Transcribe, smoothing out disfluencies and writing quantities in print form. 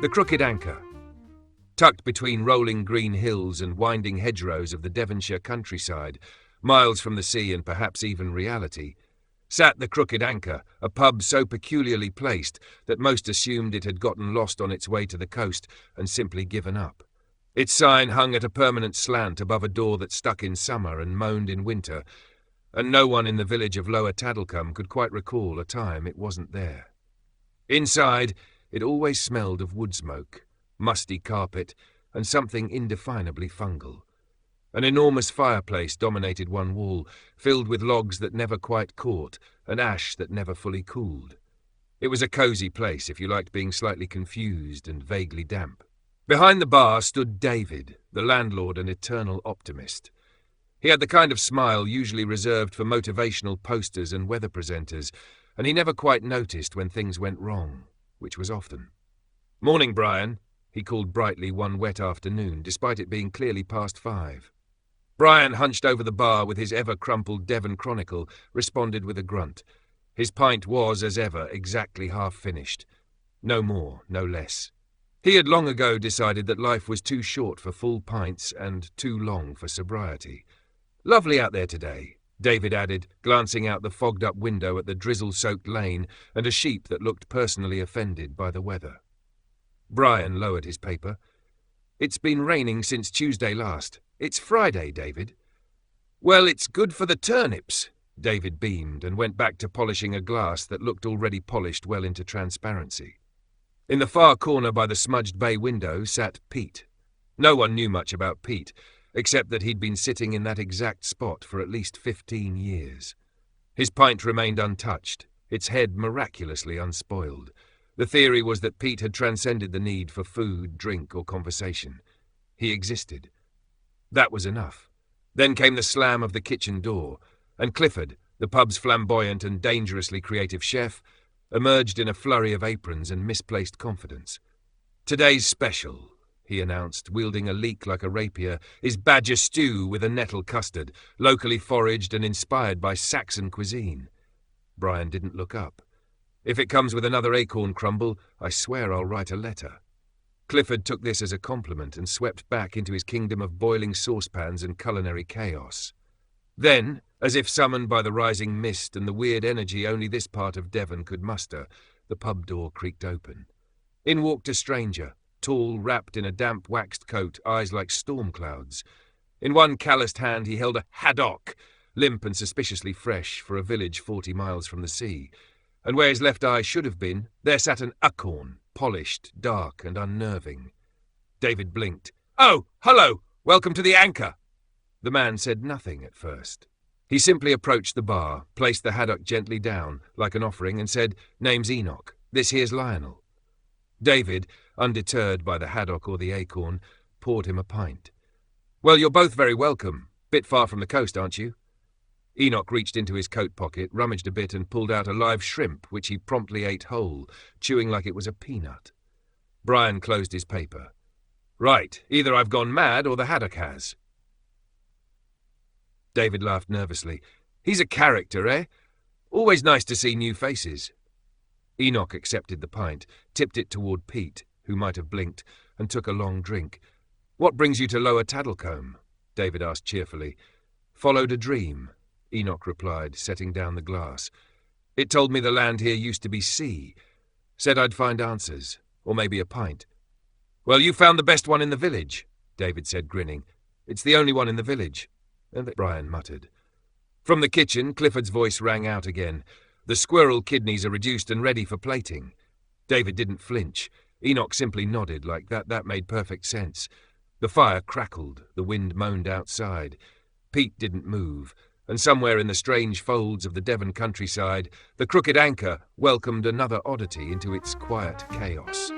The Crooked Anchor. Tucked between rolling green hills and winding hedgerows of the Devonshire countryside, miles from the sea and perhaps even reality, sat the Crooked Anchor, a pub so peculiarly placed that most assumed it had gotten lost on its way to the coast and simply given up. Its sign hung at a permanent slant above a door that stuck in summer and moaned in winter, and no one in the village of Lower Taddlecombe could quite recall a time it wasn't there. Inside, it always smelled of wood smoke, musty carpet, and something indefinably fungal. An enormous fireplace dominated one wall, filled with logs that never quite caught and ash that never fully cooled. It was a cosy place if you liked being slightly confused and vaguely damp. Behind the bar stood David, the landlord and eternal optimist. He had the kind of smile usually reserved for motivational posters and weather presenters, and he never quite noticed when things went wrong, which was often. "Morning, Brian," he called brightly one wet afternoon, despite it being clearly past 5. Brian, hunched over the bar with his ever-crumpled Devon Chronicle, responded with a grunt. His pint was, as ever, exactly half finished. No more, no less. He had long ago decided that life was too short for full pints and too long for sobriety. "Lovely out there today," David added, glancing out the fogged-up window at the drizzle-soaked lane and a sheep that looked personally offended by the weather. Brian lowered his paper. "It's been raining since Tuesday last. It's Friday, David." "Well, it's good for the turnips," David beamed and went back to polishing a glass that looked already polished well into transparency. In the far corner by the smudged bay window sat Pete. No one knew much about Pete, except that he'd been sitting in that exact spot for at least 15 years. His pint remained untouched, its head miraculously unspoiled. The theory was that Pete had transcended the need for food, drink, or conversation. He existed. That was enough. Then came the slam of the kitchen door, and Clifford, the pub's flamboyant and dangerously creative chef, emerged in a flurry of aprons and misplaced confidence. "Today's special," he announced, wielding a leek like a rapier, "is badger stew with a nettle custard, locally foraged and inspired by Saxon cuisine." Brian didn't look up. "If it comes with another acorn crumble, I swear I'll write a letter." Clifford took this as a compliment and swept back into his kingdom of boiling saucepans and culinary chaos. Then, as if summoned by the rising mist and the weird energy only this part of Devon could muster, the pub door creaked open. In walked a stranger, tall, wrapped in a damp waxed coat, eyes like storm clouds. In one calloused hand he held a haddock, limp and suspiciously fresh for a village 40 miles from the sea, and where his left eye should have been, there sat an acorn, polished, dark and unnerving. David blinked. "Oh, hello! Welcome to the Anchor!" The man said nothing at first. He simply approached the bar, placed the haddock gently down, like an offering, and said, "Name's Enoch. This here's Lionel." David, undeterred by the haddock or the acorn, poured him a pint. "Well, you're both very welcome. Bit far from the coast, aren't you?" Enoch reached into his coat pocket, rummaged a bit and pulled out a live shrimp, which he promptly ate whole, chewing like it was a peanut. Brian closed his paper. "Right, either I've gone mad or the haddock has." David laughed nervously. "He's a character, eh? Always nice to see new faces." Enoch accepted the pint, tipped it toward Pete, who might have blinked, and took a long drink. "What brings you to Lower Taddlecombe?" David asked cheerfully. "Followed a dream," Enoch replied, setting down the glass. "It told me the land here used to be sea. Said I'd find answers, or maybe a pint." "Well, you found the best one in the village," David said, grinning. "It's the only one in the village." And Brian muttered. From the kitchen, Clifford's voice rang out again. "The squirrel kidneys are reduced and ready for plating." David didn't flinch. Enoch simply nodded like that made perfect sense. The fire crackled, the wind moaned outside. Pete didn't move, and somewhere in the strange folds of the Devon countryside, the Crooked Anchor welcomed another oddity into its quiet chaos.